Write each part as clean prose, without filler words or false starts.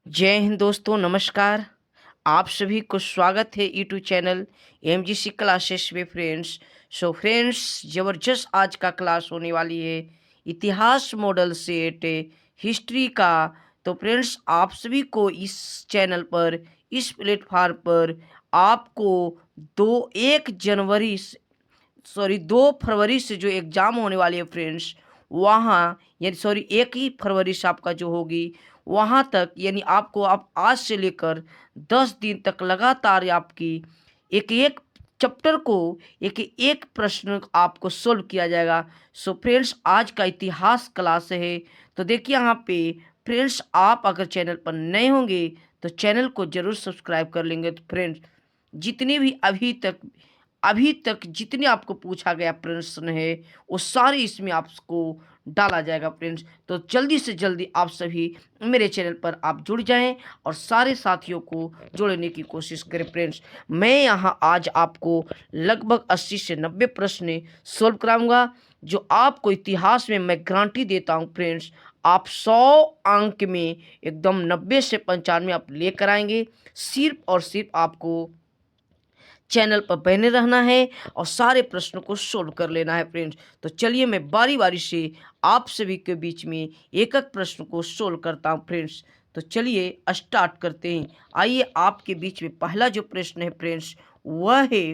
जय हिंद दोस्तों, नमस्कार। आप सभी को स्वागत है यूट्यूब चैनल एमजीसी क्लासेस में फ्रेंड्स। फ्रेंड्स, ज़बरदस्त आज का क्लास होने वाली है इतिहास मॉडल सेट हिस्ट्री का। तो फ्रेंड्स, आप सभी को इस चैनल पर, इस प्लेटफार्म पर आपको 2 फरवरी से जो एग्ज़ाम होने वाली है फ्रेंड्स, वहाँ यानी सॉरी 1 ही फरवरी से आपका जो होगी वहाँ तक, यानी आपको आप आज से लेकर 10 दिन तक लगातार आपकी एक एक चैप्टर को एक एक प्रश्न आपको सोल्व किया जाएगा। फ्रेंड्स, आज का इतिहास क्लास है। तो देखिए यहाँ पे फ्रेंड्स, आप अगर चैनल पर नए होंगे तो चैनल को ज़रूर सब्सक्राइब कर लेंगे। तो फ्रेंड्स, जितने भी अभी तक जितने आपको पूछा गया प्रश्न है वो सारे इसमें आपको डाला जाएगा फ्रेंड्स। तो जल्दी से जल्दी आप सभी मेरे चैनल पर आप जुड़ जाएं और सारे साथियों को जोड़ने की कोशिश करें फ्रेंड्स। मैं यहाँ आज आपको लगभग 80 से 90 प्रश्न सोल्व कराऊंगा, जो आपको इतिहास में मैं गारंटी देता हूँ फ्रेंड्स, आप 100 अंक में एकदम 90 से 95 आप लेकर आएंगे। सिर्फ और सिर्फ आपको चैनल पर बने रहना है और सारे प्रश्नों को सोल्व कर लेना है फ्रेंड्स। तो चलिए मैं बारी बारी से आप सभी के बीच में एक एक प्रश्न को सोल्व करता हूँ फ्रेंड्स। तो चलिए स्टार्ट करते हैं। आइए, आपके बीच में पहला जो प्रश्न है फ्रेंड्स, वह है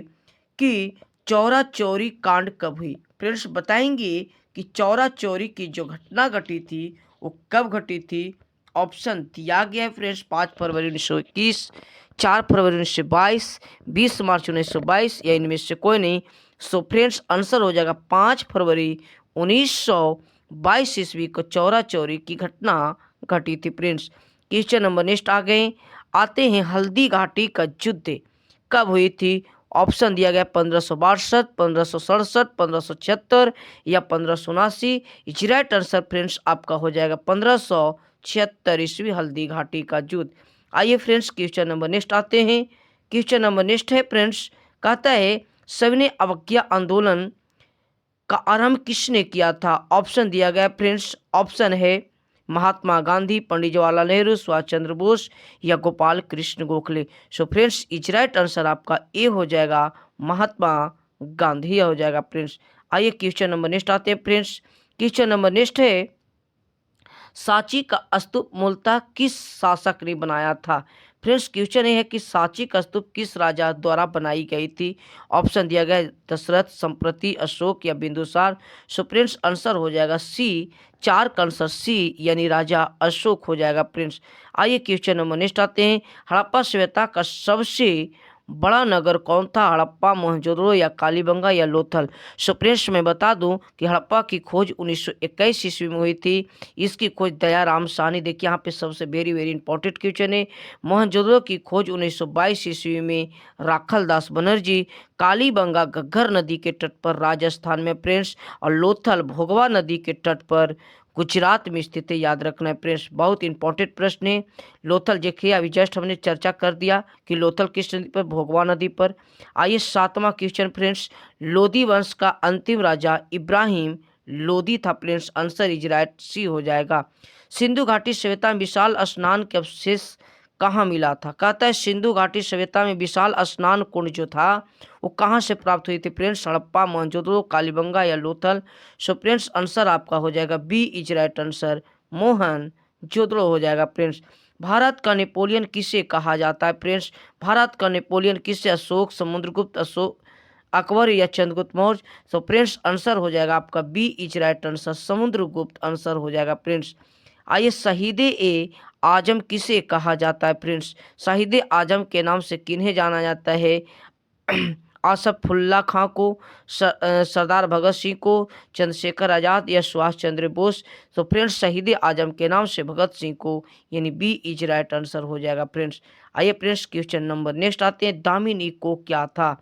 कि चौरा चौरी कांड कब हुई। फ्रेंड्स, बताएंगे कि चौरा चौरी की जो घटना घटी थी वो कब घटी थी। ऑप्शन दिया गया है फ्रेंड्स, 5 फरवरी 1921, 4 फरवरी 1922, 20 मार्च 1922 या इनमें से कोई नहीं। फ्रेंड्स, आंसर हो जाएगा 5 फरवरी 1922 ईस्वी को चौरा चौरी की घटना घटी थी फ्रेंड्स। क्वेश्चन नंबर नेक्स्ट आते हैं हल्दी घाटी का युद्ध कब हुई थी। ऑप्शन दिया गया 1562, 1567, 1576 या 1579। इज राइट आंसर फ्रेंड्स आपका हो जाएगा 1576 ईस्वी हल्दी घाटी का युद्ध। आइए फ्रेंड्स, क्वेश्चन नंबर नेक्स्ट आते हैं। क्वेश्चन नंबर नेक्स्ट है फ्रेंड्स, कहता है सविनय अवज्ञा आंदोलन का आरंभ किसने किया था। ऑप्शन दिया गया फ्रेंड्स, ऑप्शन है महात्मा गांधी, पंडित जवाहरलाल नेहरू, सुभाष चंद्र बोस या Gopal Krishna Gokhale. Friends, is right answer आपका ए हो जाएगा, महात्मा गांधी हो जाएगा फ्रेंड्स। आइए क्वेश्चन नंबर नेक्स्ट आते हैं फ्रेंड्स। क्वेश्चन नंबर नेक्स्ट है, सांची का स्तूप मूलतः किस शासक ने बनाया था। फ्रेंड्स, क्वेश्चन ये है कि सांची का स्तूप किस राजा द्वारा बनाई गई थी। ऑप्शन दिया गया दशरथ, संप्रति, अशोक या बिंदुसार। फ्रेंड्स, आंसर हो जाएगा सी, 4 का आंसर सी यानी राजा अशोक हो जाएगा फ्रेंड्स। आइए क्वेश्चन नंबर नेक्स्ट आते हैं, हड़प्पा सभ्यता का सबसे बड़ा नगर कौन था। हड़प्पा, मोहनजोदड़ो या कालीबंगा या लोथल। फ्रेंड्स, मैं बता दूं कि हड़प्पा की खोज 1921 ईस्वी में हुई थी। इसकी खोज दयाराम साहनी, देखिए यहाँ पे सबसे वेरी वेरी इंपॉर्टेंट क्वेश्चन है। मोहनजोदड़ो की खोज 1922 ईस्वी में राखल दास बनर्जी। कालीबंगा घग्गर नदी के तट पर राजस्थान में फ्रेंड्स, और लोथल भोगवा नदी के तट पर गुजरात में स्थित है। याद रखना है फ्रेंड्स, बहुत इंपॉर्टेंट प्रश्न है। लोथल देखिए अभी जस्ट हमने चर्चा कर दिया कि लोथल किस नदी पर, भोगवा नदी पर। आइए 7वां क्वेश्चन फ्रेंड्स, लोधी वंश का अंतिम राजा इब्राहिम लोधी था फ्रेंड्स। आंसर इज राइट, सी हो जाएगा। सिंधु घाटी सभ्यता में विशाल स्नान के अवशेष कहाँ मिला था। कहता है सिंधु घाटी सभ्यता में विशाल स्नान कुंड जो था वो कहाँ से प्राप्त हुई थी फ्रेंड्स। हड़प्पा, मोहनजोदड़ो, कालीबंगा या लोथल। फ्रेंड्स, आंसर आपका हो जाएगा B is right answer, Mohenjodaro हो जाएगा फ्रेंड्स। भारत का नेपोलियन किसे कहा जाता है फ्रेंड्स। भारत का नेपोलियन किसे, अशोक, समुद्रगुप्त, अशोक, अकबर या चंद्रगुप्त मौर्य। फ्रेंड्स, आंसर हो जाएगा आपका B is right answer, Samudragupta answer हो जाएगा फ्रेंड्स। आइए शहीदे ए आजम किसे कहा जाता है फ्रेंड्स। शहीदे आजम के नाम से किन्हें जाना जाता है। आसफुल्ला खां को, सरदार भगत सिंह को, चंद्रशेखर आज़ाद या सुभाष चंद्र बोस। फ्रेंड्स, शहीद आजम के नाम से भगत सिंह को, यानी बी इज राइट आंसर हो जाएगा फ्रेंड्स। आइए फ्रेंड्स, क्वेश्चन नंबर नेक्स्ट आते हैं, दामिनी को क्या था।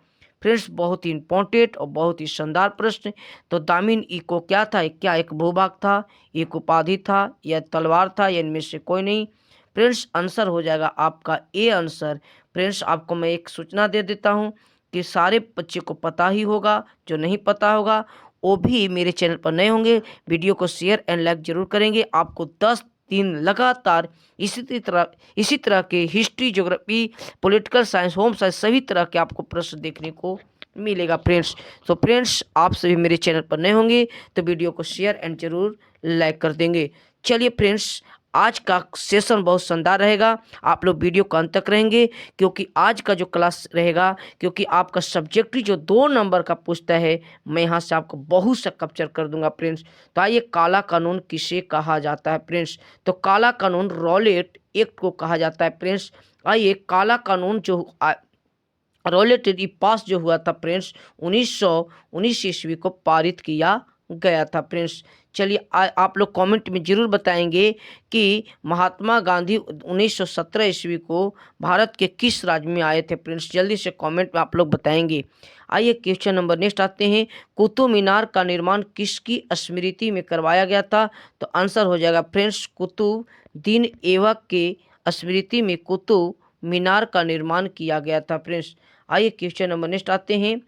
फ्रेंड्स, बहुत ही इंपॉर्टेंट और बहुत ही शानदार प्रश्न। तो दामिन इको क्या था। क्या एक भूभाग था, एक उपाधि था या तलवार था या इनमें से कोई नहीं। फ्रेंड्स, आंसर हो जाएगा आपका ए आंसर। फ्रेंड्स, आपको मैं एक सूचना दे देता हूँ कि सारे बच्चे को पता ही होगा, जो नहीं पता होगा वो भी मेरे चैनल पर नए होंगे वीडियो को शेयर एंड लाइक जरूर करेंगे। आपको 10 दिन लगातार इसी तरह के history, geography, political science, home science सभी तरह के आपको प्रश्न देखने को मिलेगा फ्रेंड्स। तो फ्रेंड्स, आप सभी मेरे चैनल पर नए होंगे तो वीडियो को शेयर एंड जरूर लाइक कर देंगे। चलिए फ्रेंड्स, आज का सेशन बहुत शानदार रहेगा, आप लोग वीडियो को अंत तक रहेंगे क्योंकि आज का जो क्लास रहेगा, क्योंकि आपका सब्जेक्टिव जो 2 नंबर का पूछता है, मैं यहाँ से आपको बहुत सा कैप्चर कर दूंगा फ्रेंड्स। तो आइए, काला कानून किसे कहा जाता है फ्रेंड्स? तो काला कानून रॉलेट एक्ट को कहा जाता है फ्रेंड्स। आइए, काला कानून जो रॉलेट पास जो हुआ था फ्रेंड्स 1919 ईस्वी को पारित किया गया था फ्रेंड्स। चलिए, आप लोग कमेंट में जरूर बताएंगे कि महात्मा गांधी 1917 ईस्वी को भारत के किस राज्य में आए थे फ्रेंड्स। जल्दी से कमेंट में आप लोग बताएंगे। आइए, क्वेश्चन नंबर नेक्स्ट आते हैं। कुतुब मीनार का निर्माण किसकी स्मृति में करवाया गया था? तो आंसर हो जाएगा फ्रेंड्स कुतुबुद्दीन ऐबक के स्मृति में कुतुब मीनार का निर्माण किया गया था फ्रेंड्स। आइए, क्वेश्चन नंबर नेक्स्ट आते हैं।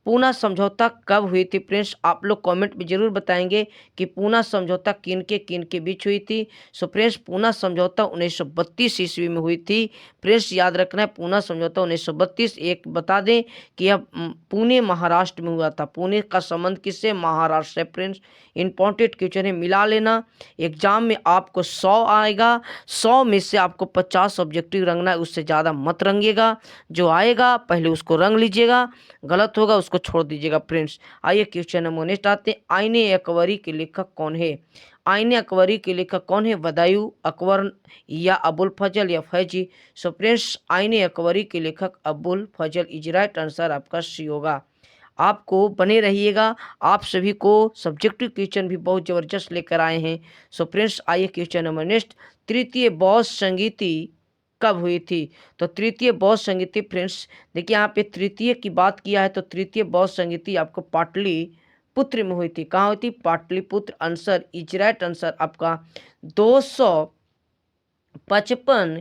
पूना समझौता कब हुई थी फ्रेंड्स? आप लोग कमेंट में जरूर बताएंगे कि पूना समझौता किन के बीच हुई थी। सो फ्रेंड्स, पूना समझौता 1932 ईस्वी में हुई थी फ्रेंड्स। याद रखना है, पूना समझौता 1932। एक बता दें कि यह पुणे महाराष्ट्र में हुआ था। पुणे का संबंध किससे? महाराष्ट्र से फ्रेंड्स। इंपॉर्टेंट क्वेश्चन है, मिला लेना। एग्जाम में आपको 100 आएगा, 100 में से आपको 50 ऑब्जेक्टिव रंगना है, उससे ज़्यादा मत रंगिएगा। जो आएगा पहले उसको रंग लीजिएगा, गलत होगा उसको छोड़ दीजिएगा फ्रेंड्स। आइए, क्वेश्चन नंबर नेक्स्ट आते हैं। आईने अकबरी के लेखक कौन है? आईने अकबरी के लेखक कौन है? बदायूं, अकबर या अबुल फजल या फैजी? सो फ्रेंड्स, आईने अकबरी के लेखक अबुल फजल इज राइट आंसर आपका सी होगा। आपको बने रहिएगा, आप सभी को सब्जेक्टिव क्वेश्चन भी बहुत ज़बरदस्त लेकर आए हैं। सो फ्रेंड्स, आइए क्वेश्चन नंबर नेक्स्ट। तृतीय बौद्ध संगीति कब हुई थी? तो तृतीय बौद्ध संगीति फ्रेंड्स, देखिए यहाँ पे तृतीय की बात किया है तो तृतीय बौद्ध संगीति आपको पाटलिपुत्र में हुई थी। कहाँ हुई थी? Pataliputra. Answer is right answer आपका 255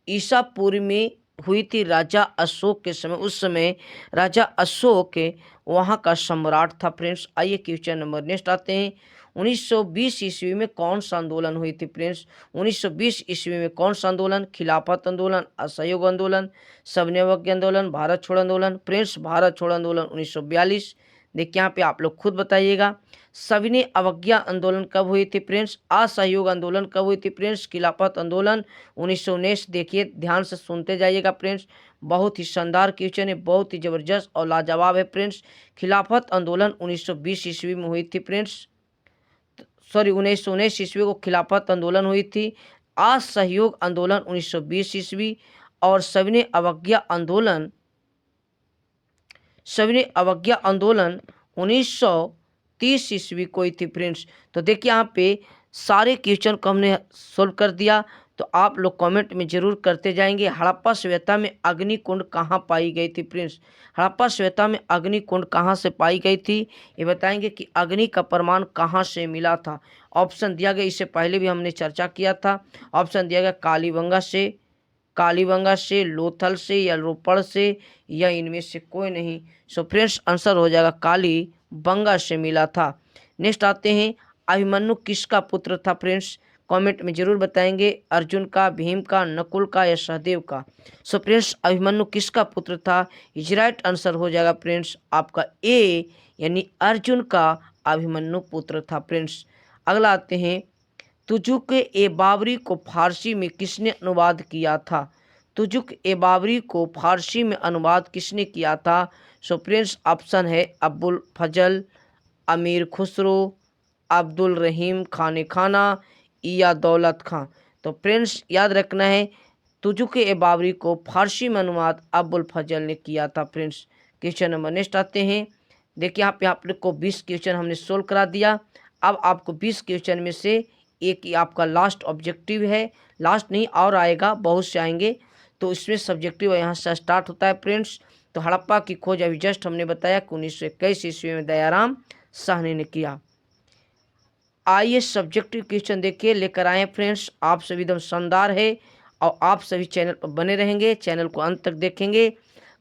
ईसा पूर्व में हुई थी, राजा अशोक के समय। उस समय राजा अशोक वहाँ का सम्राट था फ्रेंड्स। आइए, क्वेश्चन नंबर नेक्स्ट आते हैं। 1920 ईस्वी में कौन सा आंदोलन हुई थी फ्रेंड्स? 1920 ईस्वी में कौन सा आंदोलन? खिलाफत आंदोलन, असहयोग आंदोलन, सविनय अवज्ञा आंदोलन, भारत छोड़ो आंदोलन? फ्रेंड्स, भारत छोड़ो आंदोलन 1942। देखिए यहाँ पे आप लोग खुद बताइएगा। सविनय अवज्ञा आंदोलन कब हुई थी फ्रेंड्स? असहयोग आंदोलन कब हुई थी फ्रेंड्स? खिलाफत आंदोलन 1919। देखिए, ध्यान से सुनते जाइएगा फ्रेंड्स, बहुत ही शानदार क्वेश्चन है, बहुत ही जबरदस्त और लाजवाब है फ्रेंड्स। खिलाफत आंदोलन 1920 ईस्वी में हुई थी फ्रेंड्स। सॉरी, 1919 ईस्वी को खिलाफत आंदोलन हुई थी। असहयोग आंदोलन 1920 ईस्वी और सविनय अवज्ञा आंदोलन 1930 ईस्वी को हुई थी फ्रेंड्स। तो देखिए यहाँ पे सारे क्वेश्चन को हमने सोल्व कर दिया, तो आप लोग कमेंट में जरूर करते जाएंगे। हड़प्पा सभ्यता में अग्निकुंड कहाँ पाई गई थी फ्रेंड्स? हड़प्पा सभ्यता में अग्निकुंड कहाँ से पाई गई थी, ये बताएंगे कि अग्नि का प्रमाण कहाँ से मिला था। ऑप्शन दिया गया, इससे पहले भी हमने चर्चा किया था। ऑप्शन दिया गया कालीबंगा से, लोथल से या रोपड़ से, या इनमें से कोई नहीं। सो फ्रेंड्स, आंसर हो जाएगा कालीबंगा से मिला था। नेक्स्ट आते हैं। अभिमन्यु किसका पुत्र था फ्रेंड्स? कमेंट में जरूर बताएंगे। अर्जुन का, भीम का, नकुल का या सहदेव का? सो फ्रेंड्स, अभिमन्यु किसका पुत्र था? इज राइट आंसर हो जाएगा फ्रेंड्स आपका ए, यानी अर्जुन का अभिमन्यु पुत्र था फ्रेंड्स। अगला आते हैं। तुजुक-ए-बाबरी को फारसी में किसने अनुवाद किया था? तुजुक-ए-बाबरी को फारसी में अनुवाद किसने किया था? सो फ्रेंड्स, ऑप्शन है अबुल फजल, अमीर खुसरो, अब्दुल रहीम खान खाना या दौलत खां? तो फ्रेंड्स, याद रखना है, तुजुक-ए-बाबरी को फारसी में अनुवाद अबुल फजल ने किया था फ्रेंड्स। क्वेश्चन नंबर नेक्स्ट आते हैं। देखिए यहाँ पे आप लोग को 20 क्वेश्चन हमने सोल्व करा दिया। अब आपको 20 क्वेश्चन में से एक ही आपका लास्ट ऑब्जेक्टिव है, लास्ट नहीं और आएगा, बहुत से आएंगे, तो इसमें सब्जेक्टिव यहाँ से स्टार्ट होता है फ्रेंड्स। तो हड़प्पा की खोज अभी जस्ट हमने बताया कि 1921 ईस्वी में दयाराम साहनी ने किया। आइए, सब्जेक्टिव क्वेश्चन देखिए लेकर आए फ्रेंड्स, आप सभी एकदम शानदार है और आप सभी चैनल पर बने रहेंगे, चैनल को अंत तक देखेंगे।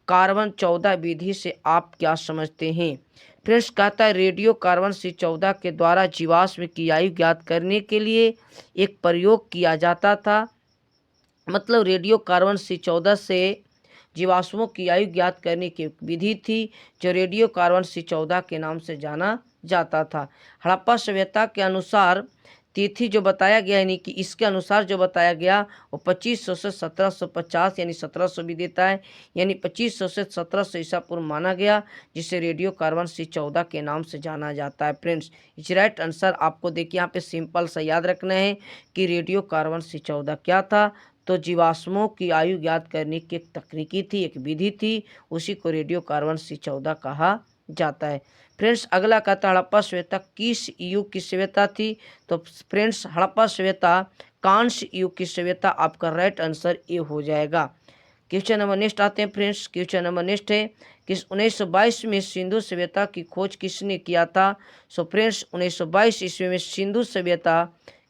कार्बन 14 विधि से आप क्या समझते हैं? फ्रेंड्स कहता है रेडियो कार्बन C14 के द्वारा जीवाश्म की आयु ज्ञात करने के लिए एक प्रयोग किया जाता था। मतलब रेडियो कार्बन C14 से जीवाश्मों की आयु ज्ञात करने की एक विधि थी जो रेडियो कार्बन C14 के नाम से जाना जाता था। हड़प्पा सभ्यता के अनुसार तिथि जो बताया गया यानी कि इसके अनुसार जो बताया गया वो 2500 से 1750 यानी 1700 भी देता है, यानी 2500 से 1700 ईसा पूर्व माना गया, जिसे रेडियो कार्बन C14 के नाम से जाना जाता है। फ्रेंड्स इस राइट आंसर आपको देखिए यहाँ पे सिंपल सा याद रखना है कि रेडियो कार्बन C14 क्या था, तो जीवाश्मों की आयु ज्ञात करने की एक तकनीकी थी, एक विधि थी, उसी को रेडियो कार्बन C14 कहा जाता है। फ्रेंड्स अगला कहता हड़प्पा सभ्यता किस युग की सभ्यता थी? तो फ्रेंड्स हड़प्पा सभ्यता कांस्य युग की सभ्यता, आपका राइट आंसर ए हो जाएगा। क्वेश्चन नंबर नेक्स्ट आते हैं फ्रेंड्स। क्वेश्चन नंबर नेक्स्ट है कि 1922 में सिंधु सभ्यता की खोज किसने किया था? सो फ्रेंड्स 1922 ईस्वी में सिंधु सभ्यता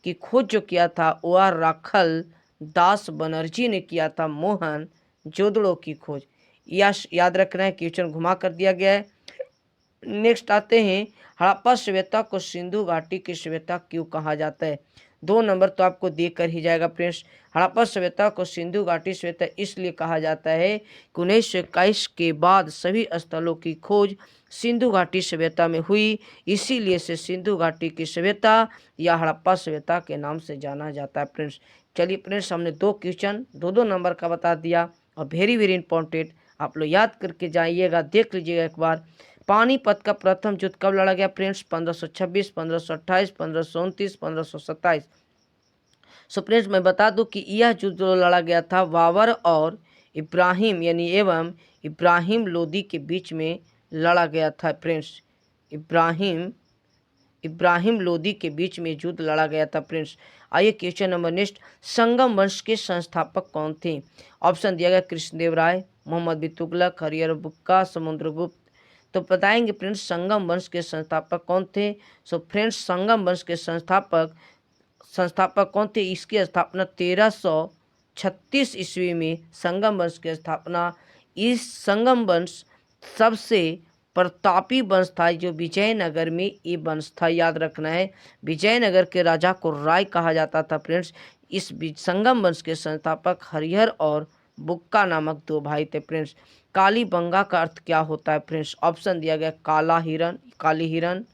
की खोज जो किया था वो राखल दास बनर्जी ने किया था, मोहन जोदड़ो की खोज। यह याद रखना है, क्वेश्चन घुमा कर दिया गया है। नेक्स्ट आते हैं हड़प्पा सभ्यता को सिंधु घाटी की सभ्यता क्यों कहा जाता है? 2 नंबर तो आपको देकर ही जाएगा फ्रेंड्स। हड़प्पा सभ्यता को सिंधु घाटी सभ्यता इसलिए कहा जाता है कि 1921 के बाद सभी स्थलों की खोज सिंधु घाटी सभ्यता में हुई, इसीलिए से सिंधु घाटी की सभ्यता या हड़प्पा सभ्यता के नाम से जाना जाता है। फ्रेंड्स चलिए फ्रेंड्स हमने 2 क्वेश्चन 2-2 नंबर का बता दिया और वेरी वेरी इंपॉर्टेंट, आप लोग याद करके जाइएगा, देख लीजिएगा एक बार। पानीपत का प्रथम युद्ध कब लड़ा गया फ्रेंड्स? 1526, 1528, 1529, 1527। सो फ्रेंड्स मैं बता दूं कि यह युद्ध जो लड़ा गया था बाबर और इब्राहिम यानी एवं इब्राहिम लोदी के बीच में लड़ा गया था। फ्रेंड्स इब्राहिम लोदी के बीच में युद्ध लड़ा गया था। फ्रेंड्स आइए क्वेश्चन नंबर नेक्स्ट, संगम वंश के संस्थापक कौन थे? ऑप्शन दिया गया कृष्णदेव राय, मोहम्मद बिन तुगलक, हरिहर बुक्का, समुद्रगुप्त। तो बताएंगे फ्रेंड्स संगम वंश के संस्थापक कौन थे? सो फ्रेंड्स संगम वंश के संस्थापक कौन थे? इसकी स्थापना 1336 ईस्वी में संगम वंश की स्थापना। इस संगम वंश सबसे प्रतापी वंश था जो विजयनगर में ये वंश था, याद रखना है। विजयनगर के राजा को राय कहा जाता था। फ्रेंड्स इस संगम वंश के संस्थापक हरिहर और बुक्का नामक 2 भाई थे। फ्रेंड्स कालीबंगा का अर्थ क्या होता है? फ्रेंड्स ऑप्शन दिया गया काला हिरन, काली हिरन,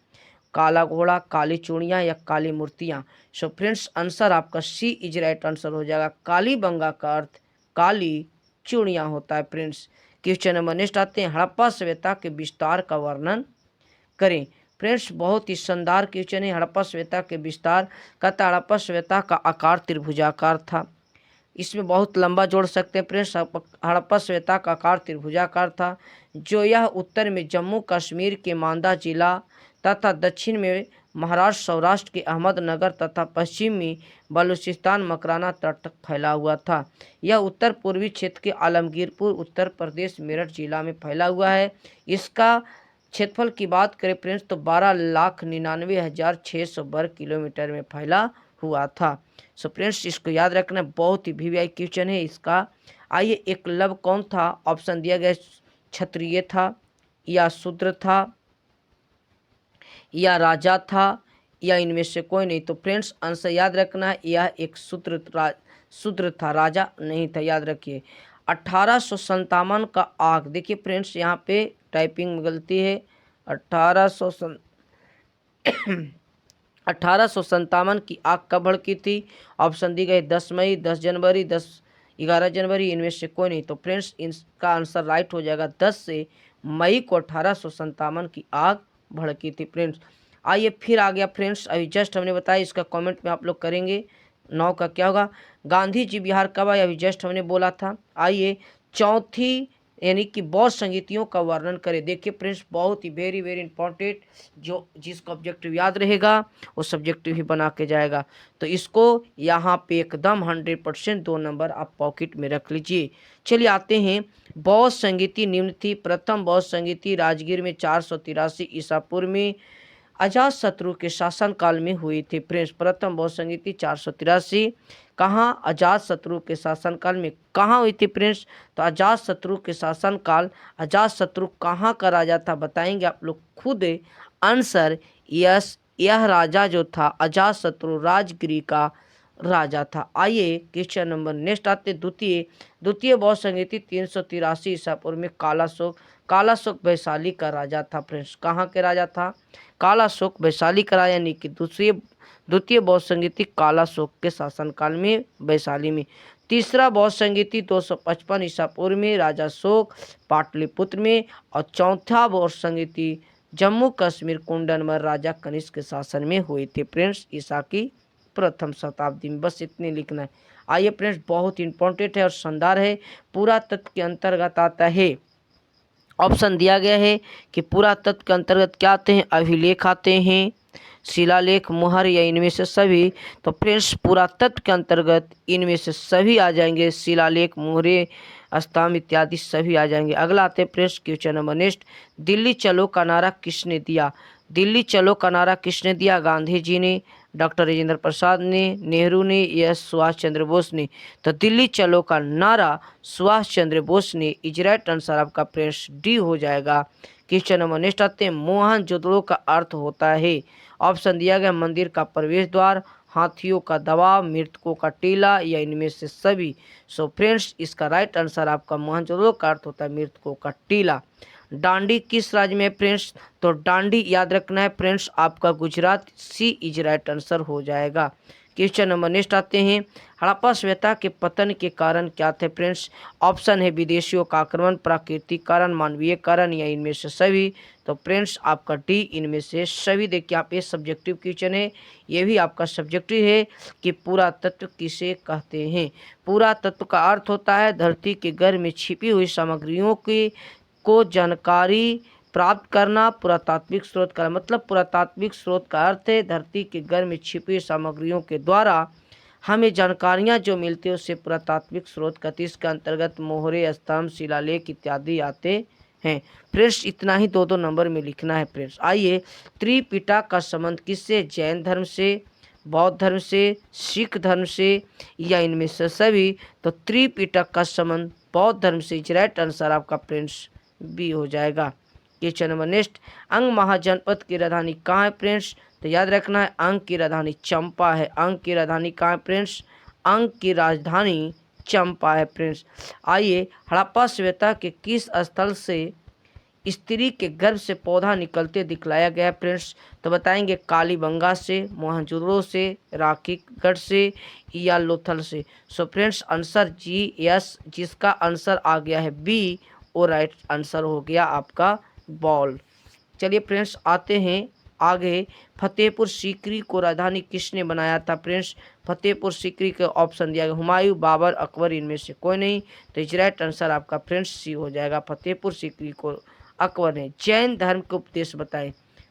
काला घोड़ा, काली चूड़ियाँ या काली मूर्तियाँ। सो फ्रेंड्स आंसर आपका सी इज राइट आंसर हो जाएगा। कालीबंगा का अर्थ काली चूड़ियाँ होता है। फ्रेंड्स क्वेश्चन नंबर नेक्स्ट आते हैं, हड़प्पा सभ्यता के विस्तार का वर्णन करें। फ्रेंड्स बहुत ही शानदार क्वेश्चन है। हड़प्पा सभ्यता के विस्तार कहता हड़प्पा सभ्यता का आकार त्रिभुजाकार था। इसमें बहुत लंबा जोड़ सकते हैं फ्रेंड्स। हड़प्पा सभ्यता का आकार त्रिभुजाकार था, जो यह उत्तर में जम्मू कश्मीर के मांदा जिला तथा दक्षिण में महाराष्ट्र सौराष्ट्र के अहमदनगर तथा पश्चिम में बलूचिस्तान मकराना तट तक फैला हुआ था। यह उत्तर पूर्वी क्षेत्र के आलमगीरपुर उत्तर प्रदेश मेरठ जिला में फैला हुआ है। इसका क्षेत्रफल की बात करें फ्रेंड्स तो 12,99,600 वर्ग किलोमीटर में फैला हुआ था। सो फ्रेंड्स इसको याद रखना, बहुत ही वीवीआई क्वेश्चन है इसका। आइए एकलव्य कौन था? ऑप्शन दिया गया क्षत्रिय था या शूद्र था या राजा था या इनमें से कोई नहीं। तो फ्रेंड्स आंसर याद रखना है, यह एक शूद्र था, राजा नहीं था, याद रखिए। 1857 का आग, देखिए फ्रेंड्स यहाँ पे टाइपिंग में गलती है। 1857 की आग कब भड़की थी? ऑप्शन दी गई 10 मई, 10 जनवरी, 11 जनवरी, इनमें से कोई नहीं। तो फ्रेंड्स इसका आंसर राइट हो जाएगा 10 मई को 1857 की आग भड़की थी। फ्रेंड्स आइए फिर आ गया फ्रेंड्स, अभी जस्ट हमने बताया, इसका कमेंट में आप लोग करेंगे 9 का क्या होगा। गांधी जी बिहार कब आए? अभी जस्ट हमने बोला था। आइए चौथी यानी कि बौद्ध संगीतियों का वर्णन करें। देखिए फ्रेंड्स बहुत ही वेरी वेरी इंपॉर्टेंट, जो जिसको ऑब्जेक्टिव याद रहेगा वो सब्जेक्टिव ही बना के जाएगा। तो इसको यहाँ पे एकदम 100% 2 नंबर आप पॉकेट में रख लीजिए। चलिए आते हैं, बौद्ध संगीति निम्न थी। प्रथम बौद्ध संगीति राजगीर में 483 ईसा पूर्व में अजात शत्रु के शासनकाल में हुई थी फ्रेंड्स। प्रथम बौद्ध संहिता 483 कहाँ, अजात शत्रु के शासनकाल में कहाँ हुई थी फ्रेंड्स? तो अजात शत्रु के शासनकाल, अजात शत्रु कहाँ का राजा था बताएंगे आप लोग खुद आंसर। यस, यह राजा जो था अजात शत्रु राजगिरी का राजा था। आइए क्वेश्चन नंबर नेक्स्ट आते द्वितीय बौद्ध संहिता 383 ईसा पूर्व में कालाशोक वैशाली का राजा था फ्रेंड्स। कहाँ के राजा था? कालाशोक वैशाली का राजा, यानी कि द्वितीय बौद्ध संहिता कालाशोक के शासनकाल में वैशाली में। तीसरा बौद्ध संहिता 255 ईसा पूर्व में राजा शोक पाटलिपुत्र में। और चौथा बौद्ध संहिता जम्मू कश्मीर कुंडनवर राजा कनिष्क के शासन में हुई थी फ्रेंड्स, ईसा की प्रथम शताब्दी में। बस इतने लिखना है। आइए फ्रेंड्स, बहुत इंपॉर्टेंट है और शानदार है, पुरातत्व के अंतर्गत आता है। ऑप्शन दिया गया है कि पुरातत्व के अंतर्गत क्या आते हैं? अभिलेख आते हैं, शिलालेख, मुहर या इनमें से सभी। तो फ्रेंड्स पुरातत्व के अंतर्गत इनमें से सभी आ जाएंगे, शिलालेख, मुहरे, स्तंभ इत्यादि सभी आ जाएंगे। अगला आते हैं friends question number next. Delhi चलो का नारा किसने दिया? दिल्ली चलो का नारा किसने दिया? गांधी जी ने, डॉक्टर राजेंद्र प्रसाद ने, नेहरू ने या सुभाष चंद्र बोस ने? तो दिल्ली चलो का नारा सुभाष चंद्र बोस ने। इज राइट आंसर आपका फ्रेंड्स डी हो जाएगा। क्वेश्चन नंबर नेक्स्ट आते हैं। मोहनजोदड़ो का अर्थ होता है? ऑप्शन दिया गया मंदिर का प्रवेश द्वार, हाथियों का दबाव, मृतकों का टीला या इनमें से सभी। सो फ्रेंड्स इसका राइट आंसर आपका मोहनजोदड़ो का अर्थ होता है मृतकों का टीला। डांडी किस राज्य में है फ्रेंड्स? तो डांडी याद रखना है फ्रेंड्स आपका गुजरात, सी इज राइट आंसर हो जाएगा। क्वेश्चन नंबर नेक्स्ट आते हैं। हड़प्पा सभ्यता के पतन के कारण क्या थे फ्रेंड्स? ऑप्शन है विदेशियों का आक्रमण, प्राकृतिक कारण, मानवीय कारण या इनमें से सभी। तो फ्रेंड्स आपका डी इनमें से सभी। देखिए आप, ये सब्जेक्टिव क्वेश्चन है, ये भी आपका सब्जेक्टिव है कि पुरातत्व किसे कहते हैं। पुरातत्व का अर्थ होता है धरती के गर्भ में छिपी हुई सामग्रियों की को जानकारी प्राप्त करना। पुरातात्विक स्रोत का मतलब, पुरातात्विक स्रोत का अर्थ है धरती के गर्भ में छिपी सामग्रियों के द्वारा हमें जानकारियां जो मिलती है उससे पुरातात्विक स्रोत कहते हैं। इसके अंतर्गत मोहरे, स्तंभ, शिलालेख इत्यादि आते हैं। फ्रेंड्स इतना ही 2-2 नंबर में लिखना है फ्रेंड्स। आइए, त्रिपिटक का संबंध किससे? जैन धर्म से, बौद्ध धर्म से, सिख धर्म से या इनमें से सभी। तो त्रिपिटक का संबंध बौद्ध धर्म से। राइट आंसर आपका फ्रेंड्स बी हो जाएगा। Question number next. अंग महाजनपद की राजधानी कहाँ है फ्रेंड्स? तो याद रखना है अंग की राजधानी चंपा है। अंग की राजधानी कहाँ है फ्रेंड्स? अंग की राजधानी चंपा है फ्रेंड्स। आइए, हड़प्पा सभ्यता के किस स्थल से स्त्री के गर्भ से पौधा निकलते दिखलाया गया फ्रेंड्स? तो बताएंगे कालीबंगा से, मोहनजोदड़ो से, राखीगढ़ से या लोथल से। सो फ्रेंड्स आंसर जी यस, जिसका आंसर आ गया है बी, और राइट आंसर हो गया आपका बॉल। चलिए फ्रेंड्स आते हैं आगे। फतेहपुर सीकरी को राजधानी किसने बनाया था फ्रेंड्स? फतेहपुर सीकरी के ऑप्शन दिया गया हुमायूं, बाबर, अकबर, इनमें से कोई नहीं। तो इस राइट आंसर आपका फ्रेंड्स सी हो जाएगा। फतेहपुर सीकरी को अकबर ने। जैन धर्म के उपदेश बताएं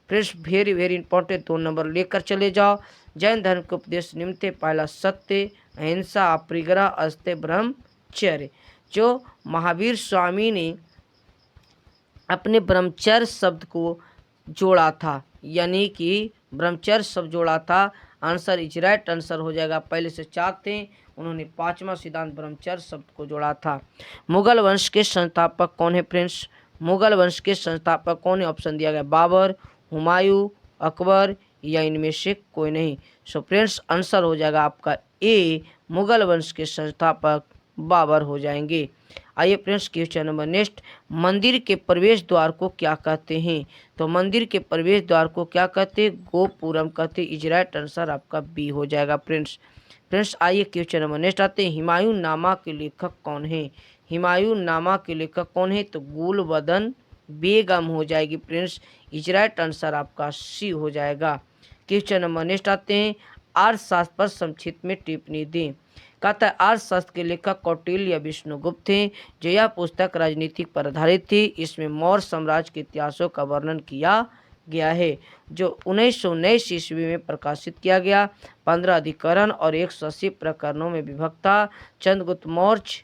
friends, very very important, 2 number लेकर चले जाओ। जैन धर्म के उपदेश निम्न थे। पहला सत्य, अहिंसा, अपरिग्रह, अस्त्य, ब्रह्मचर्य। जो महावीर स्वामी ने अपने ब्रह्मचर्य शब्द को जोड़ा था, यानी कि ब्रह्मचर्य शब्द जोड़ा था। आंसर इज राइट आंसर हो जाएगा। पहले से 4 थे, उन्होंने 5वां सिद्धांत ब्रह्मचर्य शब्द को जोड़ा था। मुगल वंश के संस्थापक कौन है फ्रेंड्स? मुगल वंश के संस्थापक कौन है? ऑप्शन दिया गया बाबर, हुमायूं, अकबर या इनमें से कोई नहीं। सो फ्रेंड्स आंसर हो जाएगा आपका ए, मुगल वंश के संस्थापक बाबर हो जाएंगे। आइए फ्रेंड्स क्वेश्चन नंबर नेक्स्ट। मंदिर के प्रवेश द्वार को क्या कहते हैं? तो मंदिर के प्रवेश द्वार को क्या कहते हैं? गोपुरम कहते हैं। इज राइट आंसर आपका बी हो जाएगा फ्रेंड्स। फ्रेंड्स आइए क्वेश्चन नंबर नेक्स्ट आते हैं। हुमायूं नामा के लेखक कौन है? हुमायूं नामा के लेखक कौन है? तो गुलबदन बेगम हो जाएगी फ्रेंड्स। इज राइट आंसर आपका सी हो जाएगा। क्वेश्चन नंबर नेक्स्ट आते हैं। अर्थशास्त्र पर संक्षिप्त में टिप्पणी दें। कहता है अर्थशास्त्र के लेखक कौटिल्य या विष्णुगुप्त थे। जो यह पुस्तक राजनीतिक पर आधारित थी। इसमें मौर्य साम्राज्य के इतिहासों का वर्णन किया गया है, जो 1919 ईस्वी में प्रकाशित किया गया। 15 अधिकरण और 180 प्रकरणों में विभक्त था। चंद्रगुप्त मौर्य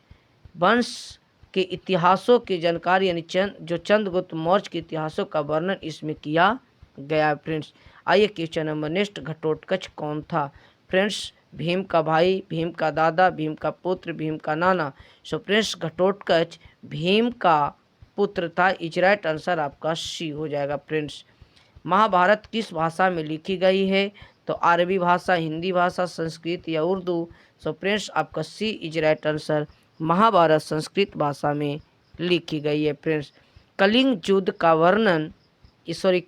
वंश के इतिहासों की जानकारी, यानी जो चंद्रगुप्त मौर्य के इतिहासों का वर्णन इसमें किया गया फ्रेंड्स। आइए क्वेश्चन नंबर नेक्स्ट, घटोत्कच कौन था? फ्रेंड्स, भीम का भाई, भीम का दादा, भीम का पुत्र, भीम का नाना। सो फ्रेंड्स, घटोत्कच भीम का पुत्र था। इज राइट आंसर आपका सी हो जाएगा। फ्रेंड्स, महाभारत किस भाषा में लिखी गई है? तो अरबी भाषा, हिंदी भाषा, संस्कृत या उर्दू? सो फ्रेंड्स, आपका C is right answer, Mahabharata Sanskrit भाषा में लिखी गई है। फ्रेंड्स, कलिंग युद्ध का वर्णन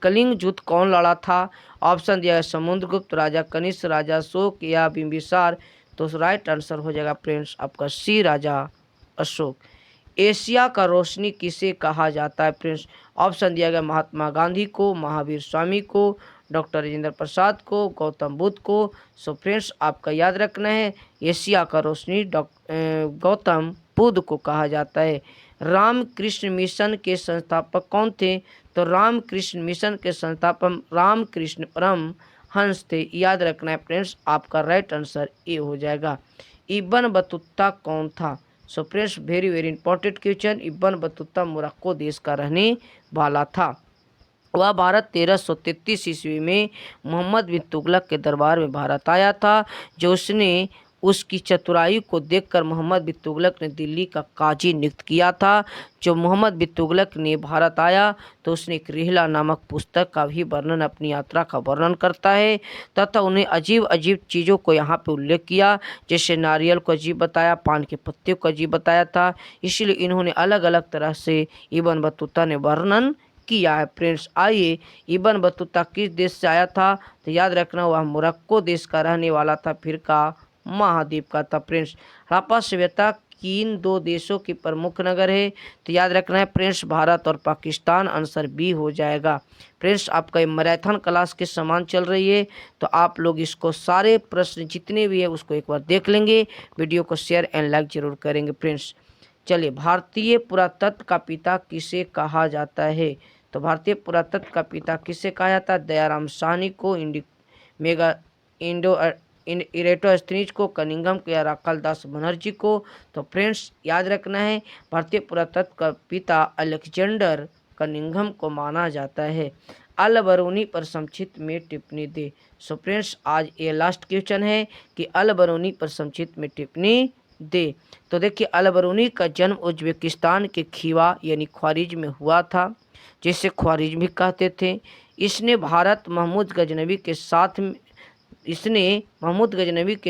कलिंग युद्ध कौन लड़ा था? ऑप्शन दिया है समुद्रगुप्त, राजा कनिष्क, राजा अशोक या बिंबिसार। तो राइट आंसर हो जाएगा फ्रेंड्स आपका सी, राजा अशोक। एशिया का रोशनी किसे कहा जाता है? फ्रेंड्स, ऑप्शन दिया गया महात्मा गांधी को, महावीर स्वामी को, डॉक्टर राजेंद्र प्रसाद को, गौतम बुद्ध को। सो फ्रेंड्स, आपका याद रखना है एशिया का रोशनी गौतम बुद्ध को कहा जाता है। रामकृष्ण मिशन के संस्थापक कौन थे? तो रामकृष्ण मिशन के संस्थापक रामकृष्ण परमहंस थे। याद रखना है फ्रेंड्स, आपका राइट आंसर ए हो जाएगा। इब्न बतूता कौन था? So friends, very very important question. Ibn Battuta Morocco देश का रहने वाला था। वह भारत 1333 ईस्वी में मोहम्मद बिन तुगलक के दरबार में भारत आया था। जो उसकी चतुराई को देखकर मोहम्मद बिन तुगलक ने दिल्ली का काजी नियुक्त किया था। जो मोहम्मद बिन तुगलक ने भारत आया तो उसने एक रिहला नामक पुस्तक का भी वर्णन, अपनी यात्रा का वर्णन करता है तथा उन्हें अजीब अजीब चीज़ों को यहाँ पे उल्लेख किया, जैसे नारियल को अजीब बताया, पान के पत्ते को अजीब बताया था। इसलिए इन्होंने अलग अलग तरह से इब्न बतूता ने वर्णन किया है। फ्रेंड्स, आइए इब्न बतूता किस देश से आया था? तो याद रखना वह मोरक्को देश का रहने वाला था, फिर का महाद्वीप का था। फ्रेंड्स, हड़प्पा सभ्यता किन दो देशों की प्रमुख नगर है? तो याद रखना है फ्रेंड्स, भारत और पाकिस्तान। आंसर बी हो जाएगा। फ्रेंड्स, आपका ये मैराथन क्लास के समान चल रही है, तो आप लोग इसको सारे प्रश्न जितने भी है उसको एक बार देख लेंगे। वीडियो को शेयर एंड लाइक जरूर करेंगे। फ्रेंड्स, चलिए, भारतीय पुरातत्व का पिता किसे कहा जाता है? तो भारतीय पुरातत्व का पिता किसे कहा जाता है? दयाराम साहनी को, इरेटोस्थनीज को, कनिंघम को या राखालदास बनर्जी को। तो फ्रेंड्स, याद रखना है भारतीय पुरातत्व का पिता अलेक्जेंडर कनिंघम को माना जाता है। अल बरूनी पर संक्षिप्त में टिप्पणी दे। सो फ्रेंड्स, आज ये लास्ट क्वेश्चन है कि अल बरूनी पर संक्षिप्त में टिप्पणी दे। तो देखिए, अल बरूनी का जन्म उज्बेकिस्तान के खीवा यानी ख्वारिज में हुआ था, जिसे ख्वारिज भी कहते थे। इसने महमूद गजनवी के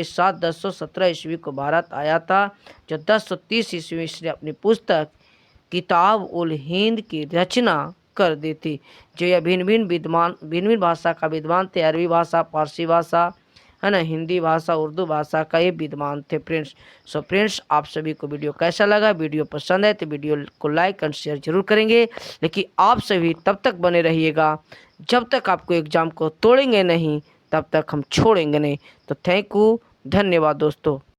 साथ 1017 ईस्वी को भारत आया था। जो 1030 ईस्वी में इसने अपनी पुस्तक किताब उल हिंद की रचना कर दी थी। जो यह भिन्न भिन्न भाषा का विद्वान थे, अरबी भाषा, फारसी भाषा, है ना, हिंदी भाषा, उर्दू भाषा का ये विद्वान थे। फ्रेंड्स, सो फ्रेंड्स, आप सभी को वीडियो कैसा लगा? वीडियो पसंद है तो वीडियो को लाइक एंड शेयर जरूर करेंगे। लेकिन आप सभी तब तक बने रहिएगा जब तक आपको एग्जाम को तोड़ेंगे नहीं, तब तक हम छोड़ेंगे नहीं। तो थैंक यू, धन्यवाद दोस्तों।